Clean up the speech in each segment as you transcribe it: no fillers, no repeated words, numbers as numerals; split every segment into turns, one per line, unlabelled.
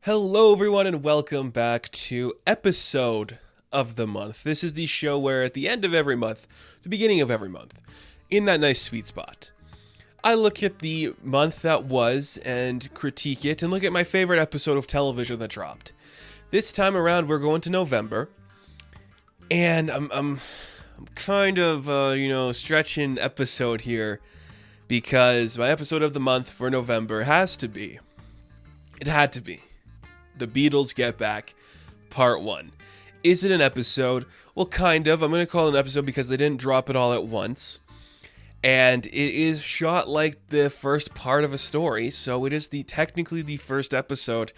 Hello, everyone, and welcome back to episode of the month. This is the show where at the end of every month, the beginning of every month, in that nice sweet spot, I look at the month that was and critique it and look at my favorite episode of television that dropped. This time around, we're going to November, and I'm kind of stretching episode here because my episode of the month for November had to be The Beatles Get Back, Part 1. Is it an episode? Well, kind of. I'm going to call it an episode because they didn't drop it all at once. And it is shot like the first part of a story, so it is technically the first episode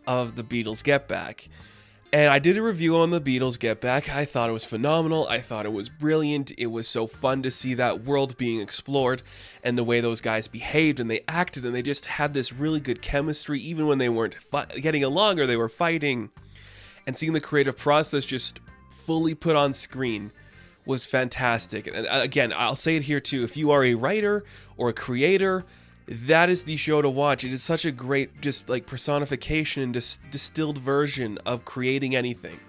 of The Beatles Get Back. And I did a review on The Beatles Get Back. I thought it was phenomenal. I thought it was brilliant. It was so fun to see that world being explored and the way those guys behaved and they acted, and they just had this really good chemistry even when they weren't getting along or they were fighting. And seeing the creative process just fully put on screen was fantastic. And again, I'll say it here too. If you are a writer or a creator, that is the show to watch. It is such a great, just like personification and distilled version of creating anything.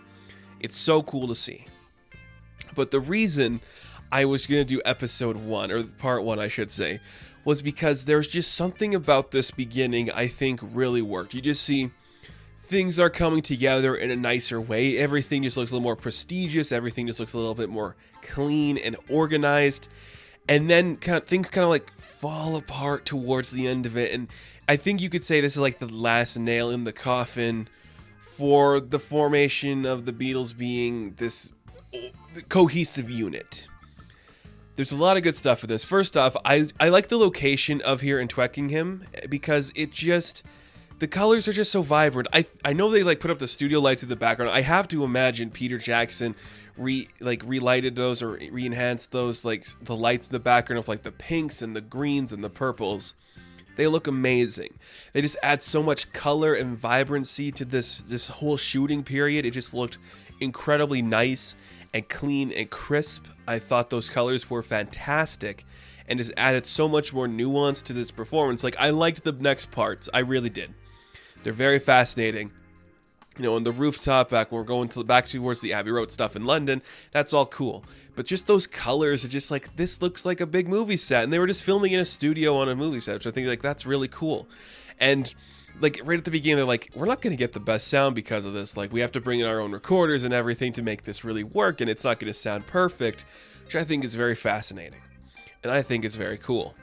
It's so cool to see. But the reason I was going to do episode 1, or part 1 I should say, was because there's just something about this beginning I think really worked. You just see things are coming together in a nicer way. Everything just looks a little more prestigious. Everything just looks a little bit more clean and organized. And then things kind of like fall apart towards the end of it. And I think you could say this is like the last nail in the coffin for the formation of the Beatles being this cohesive unit. There's a lot of good stuff in this. First off, I like the location of here in Twickenham because the colors are just so vibrant. I know they like put up the studio lights in the background. I have to imagine Peter Jackson relighted those or re-enhanced those, like the lights in the background of like the pinks and the greens and the purples. They look amazing. They just add so much color and vibrancy to this whole shooting period. It just looked incredibly nice and clean and crisp. I thought those colors were fantastic and just added so much more nuance to this performance. Like, I liked the next parts. I really did. They're very fascinating. You know, on the rooftop back when we're going back towards the Abbey Road stuff in London, that's all cool. But just those colors are just like, this looks like a big movie set. And they were just filming in a studio on a movie set, which I think like that's really cool. And like right at the beginning, they're like, we're not going to get the best sound because of this. Like, we have to bring in our own recorders and everything to make this really work. And it's not going to sound perfect, which I think is very fascinating. And I think is very cool.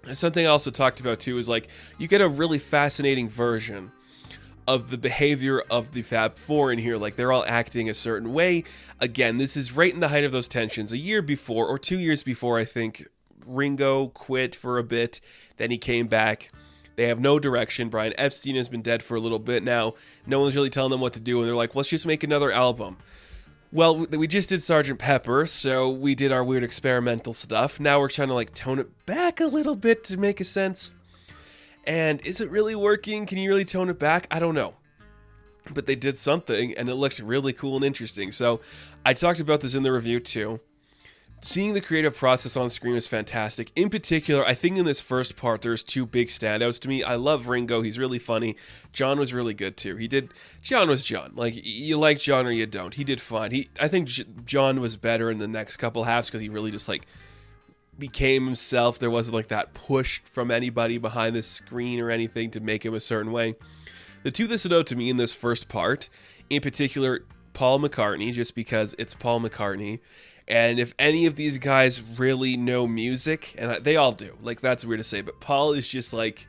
And something I also talked about too is like, you get a really fascinating version of the behavior of the Fab Four in here. Like, they're all acting a certain way. Again, this is right in the height of those tensions. A year before, or 2 years before, I think, Ringo quit for a bit. Then he came back. They have no direction. Brian Epstein has been dead for a little bit now. No one's really telling them what to do. And they're like, let's just make another album. Well, we just did Sgt. Pepper, so we did our weird experimental stuff. Now we're trying to like tone it back a little bit to make a sense. And is it really working? Can you really tone it back? I don't know. But they did something, and it looked really cool and interesting. So I talked about this in the review too. Seeing the creative process on screen was fantastic. In particular, I think in this first part, there's two big standouts to me. I love Ringo. He's really funny. John was really good too. John was John. Like, you like John or you don't. He did fine. I think John was better in the next couple halves because he really just like became himself. There wasn't like that push from anybody behind the screen or anything to make him a certain way. The two that stood out to me in this first part, in particular, Paul McCartney, just because it's Paul McCartney. And if any of these guys really know music, and they all do, like, that's weird to say, but Paul is just like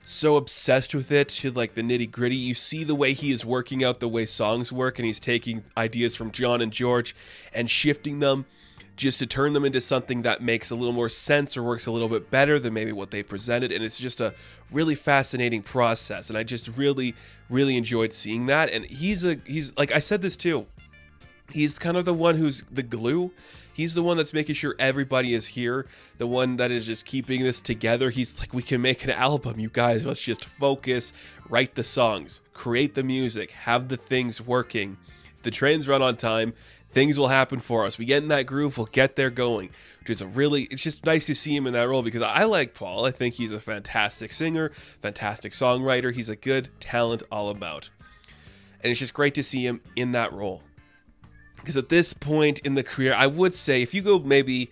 so obsessed with it to like the nitty gritty. You see the way he is working out the way songs work, and he's taking ideas from John and George and shifting them just to turn them into something that makes a little more sense or works a little bit better than maybe what they presented. And it's just a really fascinating process. And I just really, really enjoyed seeing that. And he's like I said this too, he's kind of the one who's the glue. He's the one that's making sure everybody is here. The one that is just keeping this together. He's like, we can make an album, you guys. Let's just focus, write the songs, create the music, have the things working. If the trains run on time, things will happen for us. We get in that groove, we'll get there going. Which is it's just nice to see him in that role, because I like Paul. I think he's a fantastic singer, fantastic songwriter. He's a good talent all about. And it's just great to see him in that role. Because at this point in the career, I would say if you go maybe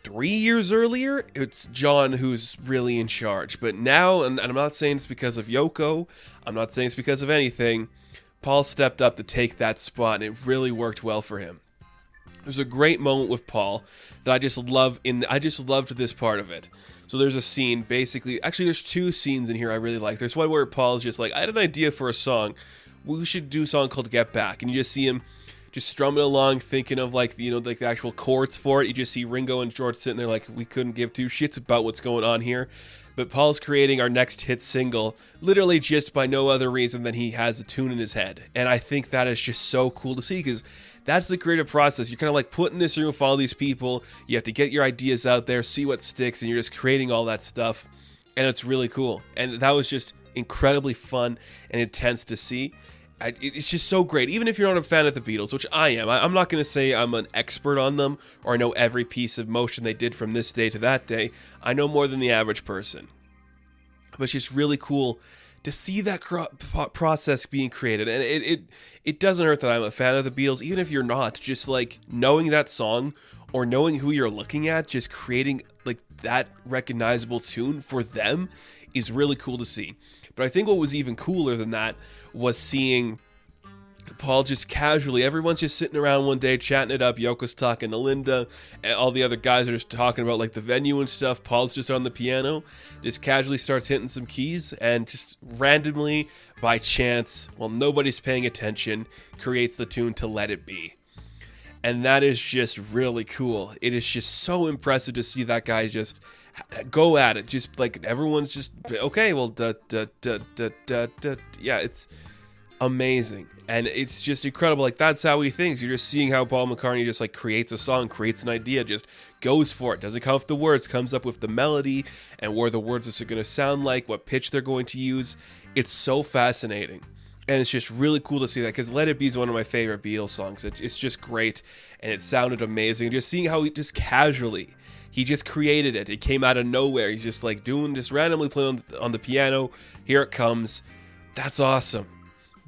3 years earlier, it's John who's really in charge. But now, and I'm not saying it's because of Yoko, I'm not saying it's because of anything, Paul stepped up to take that spot, and it really worked well for him. There's a great moment with Paul that I just loved this part of it. So there's a scene, basically, actually there's 2 scenes in here I really like. There's one where Paul's just like, I had an idea for a song. We should do a song called Get Back. And you just see him just strumming along, thinking of like the actual chords for it. You just see Ringo and George sitting there like, we couldn't give 2 shits about what's going on here. But Paul's creating our next hit single literally just by no other reason than he has a tune in his head. And I think that is just so cool to see, because that's the creative process. You're kind of like put in this room with all these people. You have to get your ideas out there, see what sticks, and you're just creating all that stuff. And it's really cool. And that was just incredibly fun and intense to see. It's just so great. Even if you're not a fan of the Beatles, which I am, I'm not going to say I'm an expert on them or I know every piece of motion they did from this day to that day. I know more than the average person. But it's just really cool to see that process being created. And it doesn't hurt that I'm a fan of the Beatles, even if you're not. Just like knowing that song or knowing who you're looking at, just creating like that recognizable tune for them is really cool to see. But I think what was even cooler than that was seeing Paul just casually, everyone's just sitting around one day chatting it up. Yoko's talking to Linda, and all the other guys are just talking about like the venue and stuff. Paul's just on the piano, just casually starts hitting some keys, and just randomly, by chance, while nobody's paying attention, creates the tune to Let It Be. And that is just really cool. It is just so impressive to see that guy just go at it. Just like everyone's just, okay, well, yeah, it's amazing. And it's just incredible. Like, that's how he thinks. You're just seeing how Paul McCartney just like creates a song, creates an idea, just goes for it. Doesn't come up with the words, comes up with the melody and where the words are going to sound like, what pitch they're going to use. It's so fascinating. And it's just really cool to see that, because Let It Be is one of my favorite Beatles songs. It's just great, and it sounded amazing. Just seeing how he just casually, he just created it. It came out of nowhere. He's just like just randomly playing on the piano. Here it comes. That's awesome.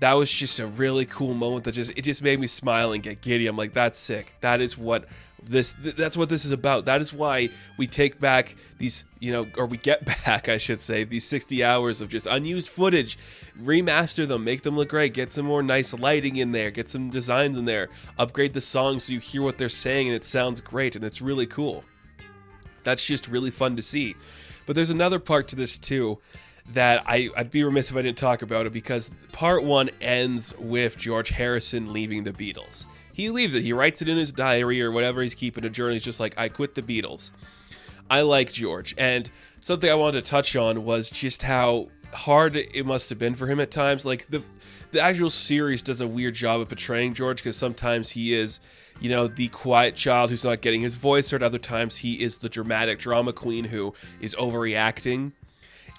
That was just a really cool moment that it just made me smile and get giddy. I'm like, that's sick. That's what this is about. That is why we take back these, or we get back, I should say, these 60 hours of just unused footage, remaster them, make them look great, get some more nice lighting in there, get some designs in there, upgrade the songs so you hear what they're saying and it sounds great, and it's really cool. That's just really fun to see. But there's another part to this too that I'd be remiss if I didn't talk about it, because part 1 ends with George Harrison leaving the Beatles. He leaves it. He writes it in his diary or whatever he's keeping a journal. He's just like, I quit the Beatles. I like George. And something I wanted to touch on was just how hard it must have been for him at times. Like, the actual series does a weird job of portraying George, because sometimes he is, the quiet child who's not getting his voice heard. Other times he is the dramatic drama queen who is overreacting.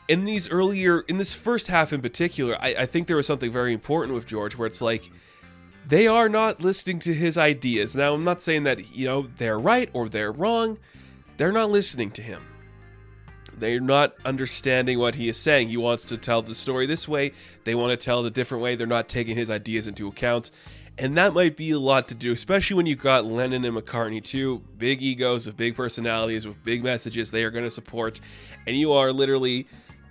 In this first half in particular, I think there was something very important with George, where it's like, they are not listening to his ideas. Now, I'm not saying that, they're right or they're wrong. They're not listening to him. They're not understanding what he is saying. He wants to tell the story this way. They want to tell it a different way. They're not taking his ideas into account. And that might be a lot to do, especially when you've got Lennon and McCartney, two big egos with big personalities, with big messages they are going to support. And you are literally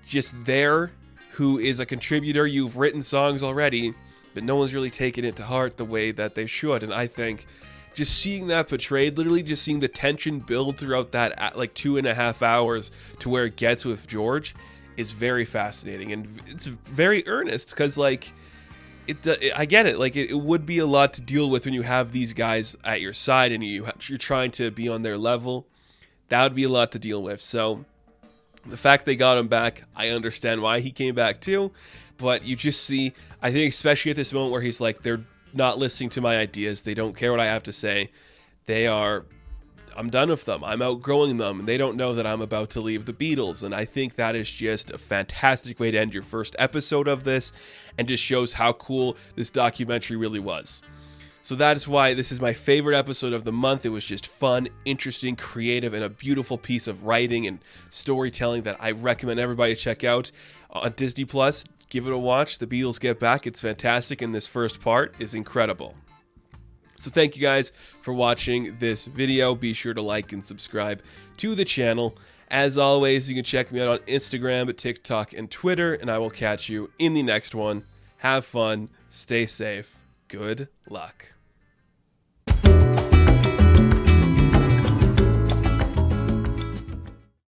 just there, who is a contributor. You've written songs already, but no one's really taken it to heart the way that they should. And I think just seeing that portrayed, literally just seeing the tension build throughout that like 2.5 hours to where it gets with George, is very fascinating. And it's very earnest, because like, I get it. Like, it would be a lot to deal with when you have these guys at your side and you're trying to be on their level. That would be a lot to deal with. So the fact they got him back, I understand why he came back too. But you just see, I think especially at this moment where he's like, they're not listening to my ideas. They don't care what I have to say. I'm done with them. I'm outgrowing them. And they don't know that I'm about to leave the Beatles. And I think that is just a fantastic way to end your first episode of this, and just shows how cool this documentary really was. So that is why this is my favorite episode of the month. It was just fun, interesting, creative, and a beautiful piece of writing and storytelling that I recommend everybody check out on Disney Plus. Give it a watch. The Beatles Get Back. It's fantastic, and this first part is incredible. So thank you guys for watching this video. Be sure to like and subscribe to the channel. As always, you can check me out on Instagram, TikTok, and Twitter, and I will catch you in the next one. Have fun. Stay safe. Good luck.